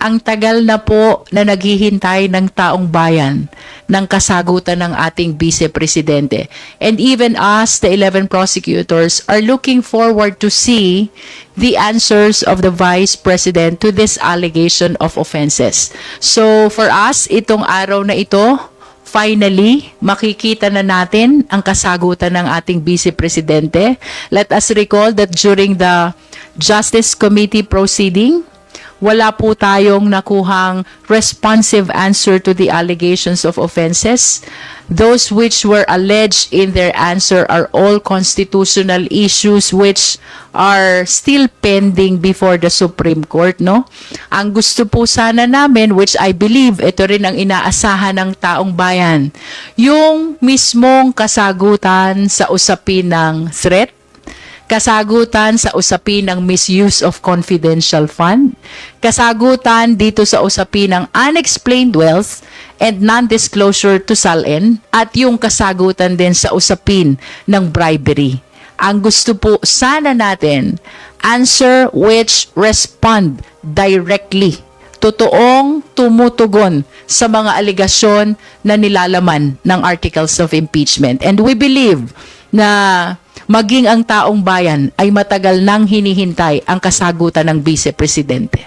ang tagal na po na naghihintay ng taong bayan ng kasagutan ng ating Vice Presidente. And even us, the 11 prosecutors, are looking forward to see the answers of the Vice President to this allegation of offenses. So for us, itong araw na ito, finally, makikita na natin ang kasagutan ng ating Vice Presidente. Let us recall that during the Justice Committee proceeding, wala po tayong nakuhang responsive answer to the allegations of offenses. Those which were alleged in their answer are all constitutional issues which are still pending before the Supreme Court, no? Ang gusto po sana namin, which I believe ito rin ang inaasahan ng taong bayan, yung mismong kasagutan sa usapin ng threat, kasagutan sa usapin ng misuse of confidential fund, kasagutan dito sa usapin ng unexplained wealth and non-disclosure to SALN, at yung kasagutan din sa usapin ng bribery. Ang gusto po sana natin, answer which respond directly, totoong tumutugon sa mga aligasyon na nilalaman ng articles of impeachment. And we believe na maging ang taong bayan ay matagal nang hinihintay ang kasagutan ng Vice Presidente.